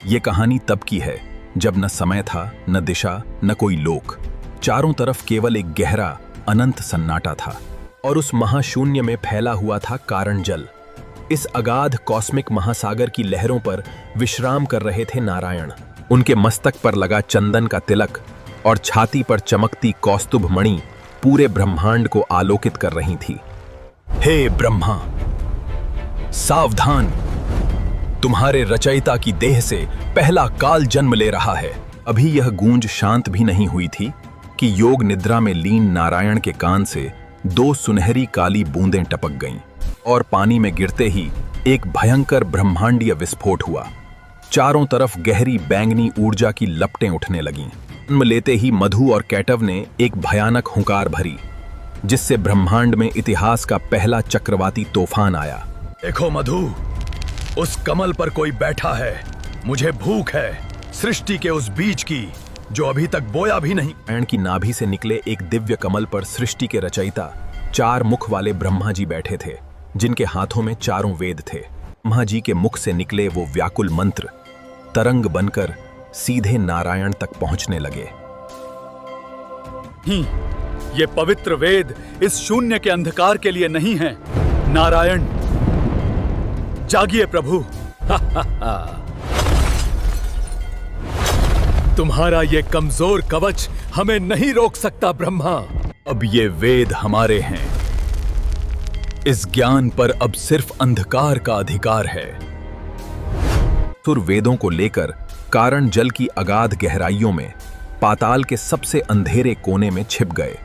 ये कहानी तब की है जब न समय था, न दिशा, न कोई लोक। चारों तरफ केवल एक गहरा अनंत सन्नाटा था और उस महाशून्य में फैला हुआ था कारण जल। इस अगाध कॉस्मिक महासागर की लहरों पर विश्राम कर रहे थे नारायण। उनके मस्तक पर लगा चंदन का तिलक और छाती पर चमकती कौस्तुभ मणि पूरे ब्रह्मांड को आलोकित कर रही थी। हे ब्रह्मा, सावधान! तुम्हारे रचयिता की देह से पहला काल जन्म ले रहा है। अभी यह गूंज शांत भी नहीं हुई थी कि योग निद्रा में लीन नारायण के कान से दो सुनहरी काली बूंदें टपक गईं और पानी में गिरते ही एक भयंकर ब्रह्मांडीय विस्फोट हुआ। चारों तरफ गहरी बैंगनी ऊर्जा की लपटें उठने लगीं। जन्म लेते ही मधु और कैटव ने एक भयानक हुंकार भरी, जिससे ब्रह्मांड में इतिहास का पहला चक्रवाती तूफान आया। देखो मधु, उस कमल पर कोई बैठा है। मुझे भूख है सृष्टि के उस बीज की जो अभी तक बोया भी नहीं। नारायण की नाभि से निकले एक दिव्य कमल पर सृष्टि के रचयिता चार मुख वाले ब्रह्मा जी बैठे थे, जिनके हाथों में चारों वेद थे। ब्रह्मा जी के मुख से निकले वो व्याकुल मंत्र तरंग बनकर सीधे नारायण तक पहुंचने लगे। ये पवित्र वेद इस शून्य के अंधकार के लिए नहीं है। नारायण, जागिए प्रभु। तुम्हारा ये कमजोर कवच हमें नहीं रोक सकता ब्रह्मा। अब ये वेद हमारे हैं। इस ज्ञान पर अब सिर्फ अंधकार का अधिकार है। सुर वेदों को लेकर कारण जल की अगाध गहराइयों में पाताल के सबसे अंधेरे कोने में छिप गए।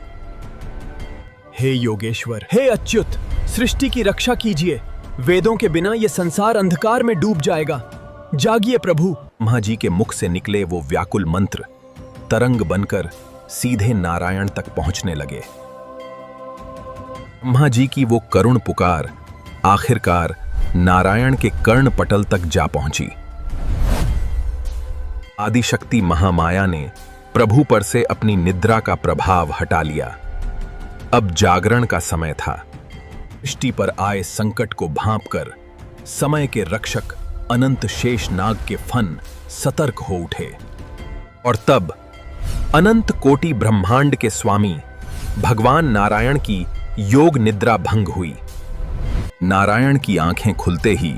हे योगेश्वर, हे अच्युत, सृष्टि की रक्षा कीजिए। वेदों के बिना ये संसार अंधकार में डूब जाएगा। जागिए प्रभु। ब्रह्मा जी के मुख से निकले वो व्याकुल मंत्र तरंग बनकर सीधे नारायण तक पहुंचने लगे। ब्रह्मा जी की वो करुण पुकार आखिरकार नारायण के कर्ण पटल तक जा पहुंची। आदिशक्ति महामाया ने प्रभु पर से अपनी निद्रा का प्रभाव हटा लिया। अब जागरण का समय था। सृष्टि पर आए संकट को भांपकर समय के रक्षक अनंत शेष नाग के फन सतर्क हो उठे। और तब अनंत कोटि ब्रह्मांड के स्वामी भगवान नारायण की योग निद्रा भंग हुई। नारायण की आंखें खुलते ही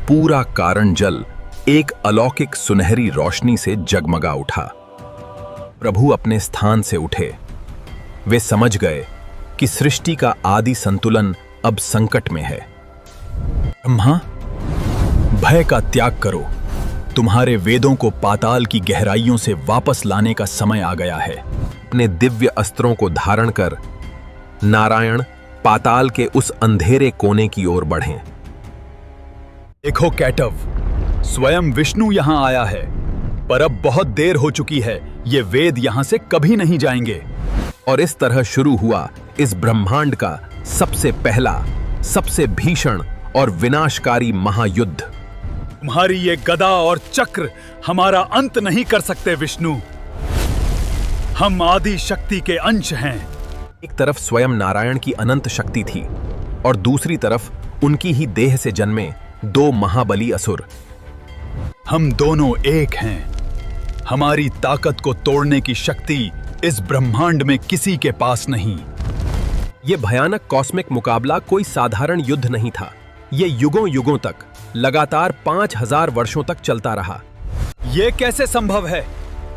पूरा कारण जल एक अलौकिक सुनहरी रोशनी से जगमगा उठा। प्रभु अपने स्थान से उठे। वे समझ गए कि सृष्टि का आदि संतुलन अब संकट में है। ब्रह्मा, भय का त्याग करो। तुम्हारे वेदों को पाताल की गहराइयों से वापस लाने का समय आ गया है। अपने दिव्य अस्त्रों को धारण कर नारायण पाताल के उस अंधेरे कोने की ओर बढ़े। देखो कैटव, स्वयं विष्णु यहां आया है, पर अब बहुत देर हो चुकी है। ये वेद यहां से कभी नहीं जाएंगे। और इस तरह शुरू हुआ इस ब्रह्मांड का सबसे पहला, सबसे भीषण और विनाशकारी महायुद्ध। तुम्हारी ये गदा और चक्र हमारा अंत नहीं कर सकते विष्णु। हम आदि शक्ति के अंश हैं। एक तरफ स्वयं नारायण की अनंत शक्ति थी और दूसरी तरफ उनकी ही देह से जन्मे दो महाबली असुर। हम दोनों एक हैं। हमारी ताकत को तोड़ने की शक्ति इस ब्रह्मांड में किसी के पास नहीं। यह भयानक कॉस्मिक मुकाबला कोई साधारण युद्ध नहीं था। यह युगों युगों तक, लगातार 5000 वर्षों तक चलता रहा। यह कैसे संभव है?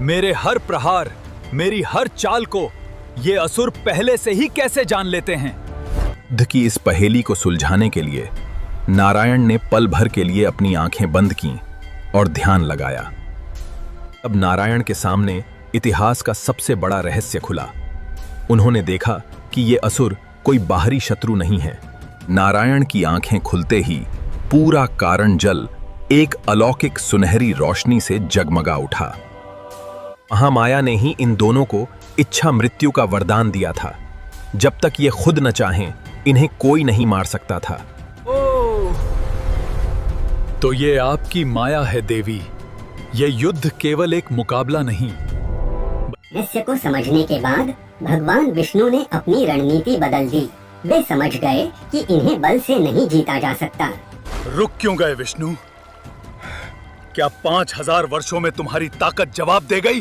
मेरे हर प्रहार, मेरी हर चाल को ये असुर पहले से ही कैसे जान लेते हैं? युद्ध की इस पहेली को सुलझाने के लिए नारायण ने पल भर के लिए अपनी आंखें बंद कीं और ध्यान लगाया। अब नारायण के सामने इतिहास का सबसे बड़ा रहस्य खुला। उन्होंने देखा कि ये असुर कोई बाहरी शत्रु नहीं है। नारायण की आंखें खुलते ही पूरा कारण जल एक अलौकिक सुनहरी रोशनी से जगमगा उठा। महामाया ने ही इन दोनों को इच्छा मृत्यु का वरदान दिया था। जब तक ये खुद न चाहें, इन्हें कोई नहीं मार सकता था। तो ये आपकी माया है देवी। ये युद्ध केवल एक मुकाबला नहीं। रहस्य को समझने के बाद भगवान विष्णु ने अपनी रणनीति बदल दी। वे समझ गए कि इन्हें बल से नहीं जीता जा सकता। रुक क्यों गए विष्णु? क्या 5000 वर्षों में तुम्हारी ताकत जवाब दे गई?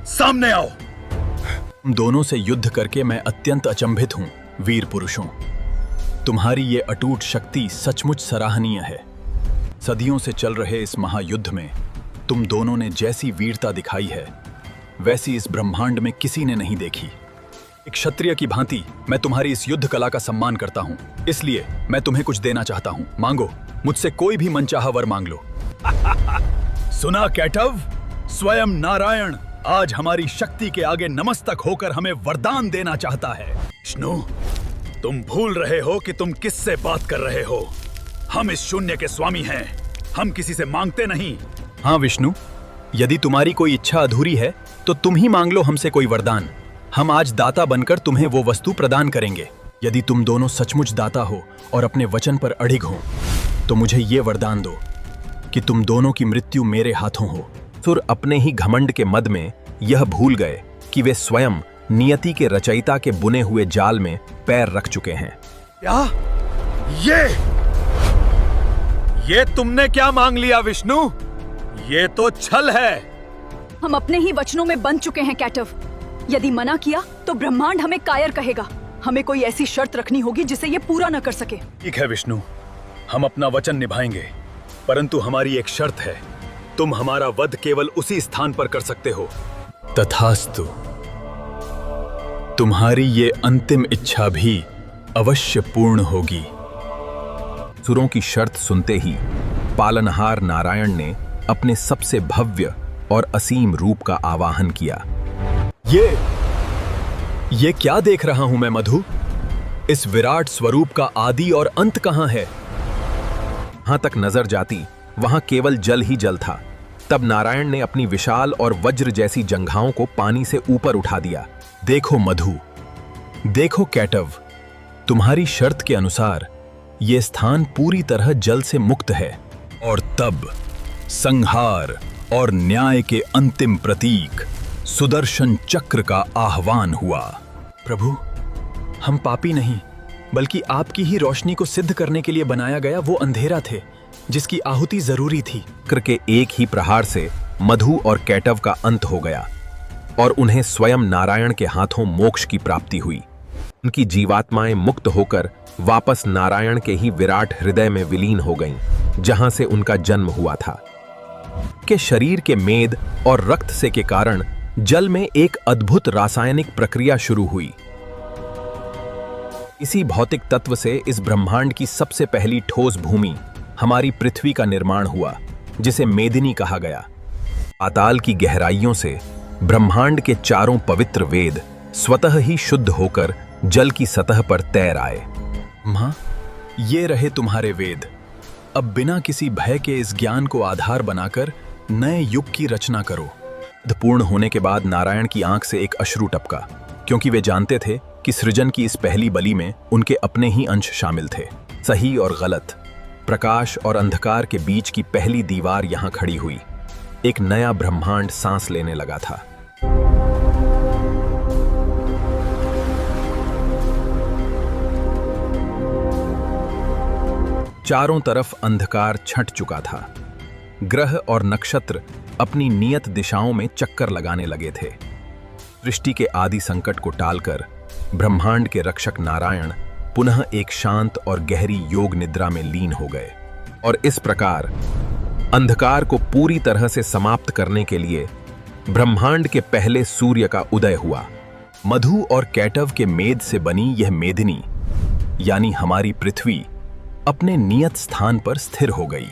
सामने आओ। तुम दोनों से युद्ध करके मैं अत्यंत अचंभित हूं, वीर पुरुषों। तुम्हारी ये अटूट शक्ति सचमुच सराहनीय है। सदियों से चल रहे इस महायुद्ध में तुम दोनों ने जैसी वीरता दिखाई है, वैसी इस ब्रह्मांड में किसी ने नहीं देखी। एक क्षत्रिय की भांति मैं तुम्हारी इस युद्ध कला का सम्मान करता हूं, इसलिए मैं तुम्हें कुछ देना चाहता हूं। मांगो, मुझसे कोई भी मनचाहा वर मांग लो। सुना कैटव, स्वयं नारायण आज हमारी शक्ति के आगे नमस्तक होकर हमें वरदान देना चाहता है। विष्णु, तुम भूल रहे हो कि तुम किससे बात कर रहे हो। हम इस शून्य के स्वामी हैं, हम किसी से मांगते नहीं। हाँ विष्णु, यदि तुम्हारी कोई इच्छा अधूरी है तो तुम ही मांग लो हमसे कोई वरदान। हम आज दाता बनकर तुम्हें वो वस्तु प्रदान करेंगे। यदि तुम दोनों सचमुच दाता हो और अपने वचन पर अडिग हो तो मुझे ये वरदान दो कि तुम दोनों की मृत्यु मेरे हाथों हो। सुर अपने ही घमंड के मद में यह भूल गए कि वे स्वयं नियति के रचयिता के बुने हुए जाल में पैर रख चुके हैं। क्या? ये तुमने क्या मांग लिया विष्णु? ये तो छल है। हम अपने ही वचनों में बंध चुके हैं कैटव। यदि मना किया तो ब्रह्मांड हमें कायर कहेगा। हमें कोई ऐसी शर्त रखनी होगी जिसे ये पूरा न कर सके। ठीक है विष्णु, हम अपना वचन निभाएंगे, परंतु हमारी एक शर्त है। तुम हमारा वध केवल उसी स्थान पर कर सकते हो। तथास्तु। तुम्हारी ये अंतिम इच्छा भी अवश्य पूर्ण होगी। सुरों की शर्त सुनते ही पालनहार नारायण ने अपने सबसे भव्य और असीम रूप का आवाहन किया। ये क्या देख रहा हूं मैं मधु? इस विराट स्वरूप का आदि और अंत कहां है? जहां तक नजर जाती वहां केवल जल ही जल था। तब नारायण ने अपनी विशाल और वज्र जैसी जंघाओं को पानी से ऊपर उठा दिया। देखो मधु, देखो कैटव, तुम्हारी शर्त के अनुसार यह स्थान पूरी तरह जल से मुक्त है। और तब संहार और न्याय के अंतिम प्रतीक सुदर्शन चक्र का आह्वान हुआ। प्रभु, हम पापी नहीं, बल्कि आपकी ही रोशनी को सिद्ध करने के लिए बनाया गया वो अंधेरा थे जिसकी आहुति जरूरी थी। चक्र के एक ही प्रहार से मधु और कैटव का अंत हो गया और उन्हें स्वयं नारायण के हाथों मोक्ष की प्राप्ति हुई। उनकी जीवात्माएं मुक्त होकर वापस नारायण के ही विराट हृदय में विलीन हो गईं, जहां से उनका जन्म हुआ था। के शरीर के मेद और रक्त से के कारण जल में एक अद्भुत रासायनिक प्रक्रिया शुरू हुई। इसी भौतिक तत्व से इस ब्रह्मांड की सबसे पहली ठोस भूमि हमारी पृथ्वी का निर्माण हुआ, जिसे मेदिनी कहा गया। पाताल की गहराइयों से ब्रह्मांड के चारों पवित्र वेद स्वतः ही शुद्ध होकर जल की सतह पर तैर आए। मां, ये रहे तुम्हारे वेद। अब बिना किसी भय के इस ज्ञान को आधार बनाकर नए युग की रचना करो। पूर्ण होने के बाद नारायण की आंख से एक अश्रु टपका, क्योंकि वे जानते थे कि सृजन की इस पहली बलि में उनके अपने ही अंश शामिल थे। सही और गलत, प्रकाश और अंधकार के बीच की पहली दीवार यहां खड़ी हुई। एक नया ब्रह्मांड सांस लेने लगा था। चारों तरफ अंधकार छंट चुका था। ग्रह और नक्षत्र अपनी नियत दिशाओं में चक्कर लगाने लगे थे। सृष्टि के आदि संकट को टालकर ब्रह्मांड के रक्षक नारायण पुनः एक शांत और गहरी योग निद्रा में लीन हो गए। और इस प्रकार अंधकार को पूरी तरह से समाप्त करने के लिए ब्रह्मांड के पहले सूर्य का उदय हुआ। मधु और कैटव के मेद से बनी यह मेदिनी, यानी हमारी पृथ्वी, अपने नियत स्थान पर स्थिर हो गई।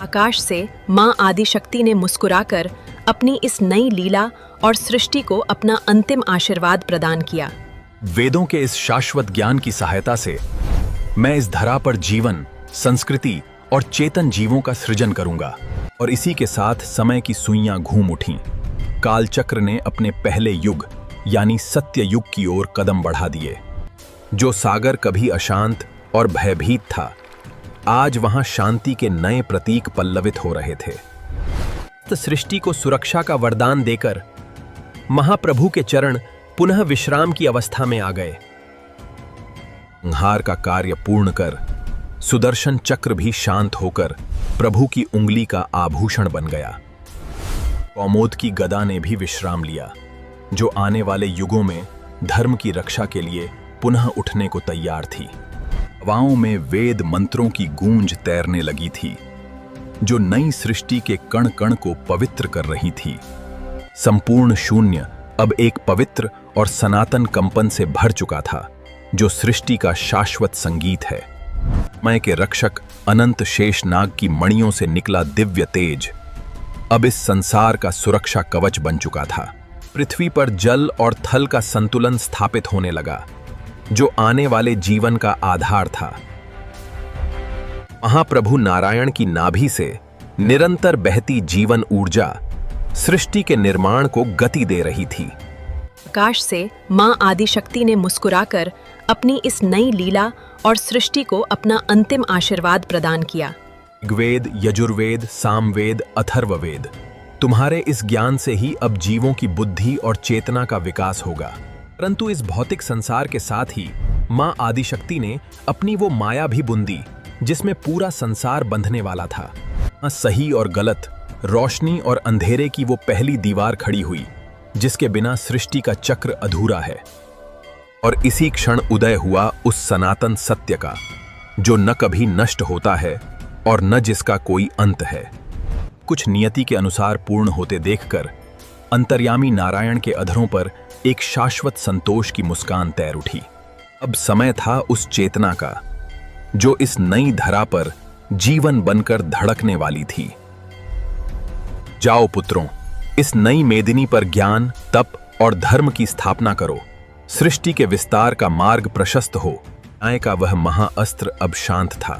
आकाश से मां आदिशक्ति ने मुस्कुराकर अपनी इस नई लीला और सृष्टि को अपना अंतिम आशीर्वाद प्रदान किया। वेदों के इस शाश्वत ज्ञान की सहायता से मैं इस धरा पर जीवन, संस्कृति और चेतन जीवों का सृजन करूंगा। और इसी के साथ समय की सुइयां घूम उठीं। कालचक्र ने अपने पहले युग यानी सत्य युग की ओर कदम बढ़ा दिए। जो सागर कभी अशांत और भयभीत था, आज वहां शांति के नए प्रतीक पल्लवित हो रहे थे। सृष्टि को सुरक्षा का वरदान देकर महाप्रभु के चरण पुनः विश्राम की अवस्था में आ गए। संहार का कार्य पूर्ण कर सुदर्शन चक्र भी शांत होकर प्रभु की उंगली का आभूषण बन गया। कौमोद की गदा ने भी विश्राम लिया, जो आने वाले युगों में धर्म की रक्षा के लिए पुनः उठने को तैयार थी। हवाओं में वेद मंत्रों की गूंज तैरने लगी थी, जो नई सृष्टि के कण कण को पवित्र कर रही थी। संपूर्ण शून्य अब एक पवित्र और सनातन कंपन से भर चुका था, जो सृष्टि का शाश्वत संगीत है। समय के रक्षक अनंत शेषनाग की मणियों से निकला दिव्य तेज अब इस संसार का सुरक्षा कवच बन चुका था। पृथ्वी पर जल और थल का संतुलन स्थापित होने लगा, जो आने वाले जीवन का आधार था। महाप्रभु नारायण की नाभि से निरंतर बहती जीवन ऊर्जा सृष्टि के निर्माण को गति दे रही थी। आकाश से मां आदिशक्ति ने मुस्कुराकर अपनी इस नई लीला और सृष्टि को अपना अंतिम आशीर्वाद प्रदान किया। ऋग्वेद, यजुर्वेद, सामवेद, अथर्ववेद, तुम्हारे इस ज्ञान से ही अब जीवों की बुद्धि और चेतना का विकास होगा। परंतु इस भौतिक संसार के साथ ही मां आदिशक्ति ने अपनी वो माया भी बुंदी जिसमें पूरा संसार बंधने वाला था। सही और गलत, रोशनी और अंधेरे की वो पहली दीवार खड़ी हुई जिसके बिना सृष्टि का चक्र अधूरा है। और इसी क्षण उदय हुआ उस सनातन सत्य का, जो न कभी नष्ट होता है और न जिसका कोई अंत है। कुछ नियति के अनुसार पूर्ण होते देखकर अंतर्यामी नारायण के अधरों पर एक शाश्वत संतोष की मुस्कान तैर उठी। अब समय था उस चेतना का, जो इस नई धरा पर जीवन बनकर धड़कने वाली थी। जाओ पुत्रों, इस नई मेदिनी पर ज्ञान, तप और धर्म की स्थापना करो। सृष्टि के विस्तार का मार्ग प्रशस्त हो। न्याय का वह महाअस्त्र अब शांत था,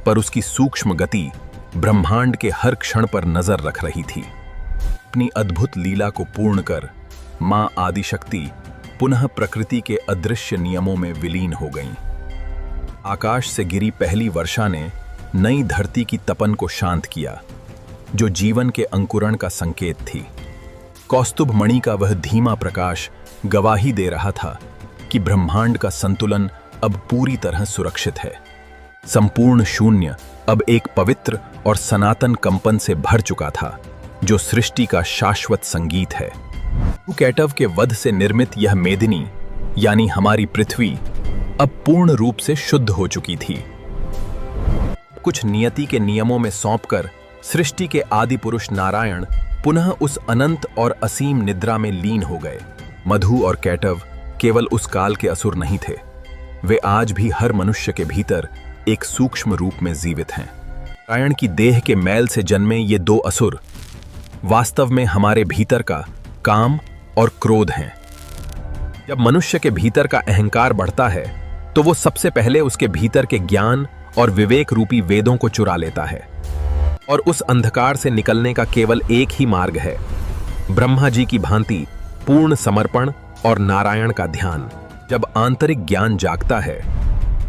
पर उसकी सूक्ष्म गति ब्रह्मांड के हर क्षण पर नजर रख रही थी। अपनी अद्भुत लीला को पूर्ण कर मां आदिशक्ति पुनः प्रकृति के अदृश्य नियमों में विलीन हो गईं। आकाश से गिरी पहली वर्षा ने नई धरती की तपन को शांत किया, जो जीवन के अंकुरण का संकेत थी। कौस्तुभ मणि का वह धीमा प्रकाश गवाही दे रहा था कि ब्रह्मांड का संतुलन अब पूरी तरह सुरक्षित है। संपूर्ण शून्य अब एक पवित्र और सनातन कंपन से भर चुका था, जो सृष्टि का शाश्वत संगीत है। कैटव के वध से निर्मित यह मेदिनी, यानी हमारी पृथ्वी, अब पूर्ण रूप से शुद्ध हो चुकी थी। कुछ नियति के नियमों में सौंपकर सृष्टि के आदि पुरुष नारायण पुनः उस अनंत और असीम निद्रा में लीन हो गए। मधु और कैटव केवल उस काल के असुर नहीं थे, वे आज भी हर मनुष्य के भीतर एक सूक्ष्म रूप में जीवित हैं। नारायण की देह के मैल से जन्मे ये दो असुर वास्तव में हमारे भीतर का काम और क्रोध हैं। जब मनुष्य के भीतर का अहंकार बढ़ता है, तो वो सबसे पहले उसके भीतर के ज्ञान और विवेक रूपी वेदों को चुरा लेता है। और उस अंधकार से निकलने का केवल एक ही मार्ग है, ब्रह्मा जी की भांति पूर्ण समर्पण और नारायण का ध्यान। जब आंतरिक ज्ञान जागता है,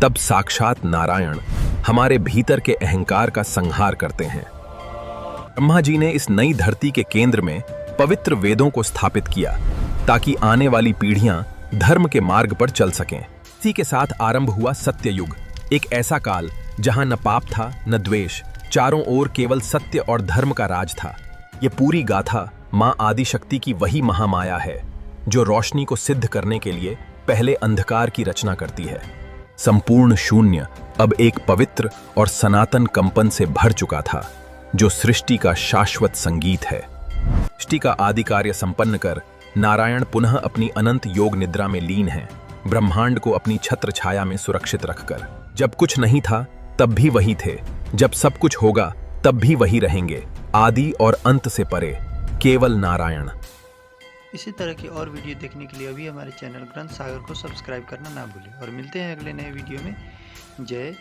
तब साक्षात नारायण हमारे भीतर के अहंकार का संहार करते हैं। ब्रह्मा जी ने इस नई धरती के केंद्र में पवित्र वेदों को स्थापित किया, ताकि आने वाली पीढ़ियां धर्म के मार्ग पर चल सकें। इसी के साथ आरंभ हुआ सत्ययुग, एक ऐसा काल जहां न पाप था न द्वेष, चारों ओर केवल सत्य और धर्म का राज था। ये पूरी गाथा मां आदिशक्ति की वही महामाया है, जो रोशनी को सिद्ध करने के लिए पहले अंधकार की रचना करती है। संपूर्ण शून्य अब एक पवित्र और सनातन कंपन से भर चुका था, जो सृष्टि का शाश्वत संगीत है। सृष्टि का आदि कार्य संपन्न कर नारायण पुनः अपनी अनंत योग निद्रा में लीन हैं, ब्रह्मांड को अपनी छत्र छाया में सुरक्षित रखकर। जब कुछ नहीं था तब भी वही थे, जब सब कुछ होगा तब भी वही रहेंगे, आदि और अंत से परे केवल नारायण। इसी तरह की और वीडियो देखने के लिए अभी हमारे चैनल ग्रंथ सागर को सब्सक्राइब करना ना भूलें और मिलते हैं अगले नए वीडियो में। जय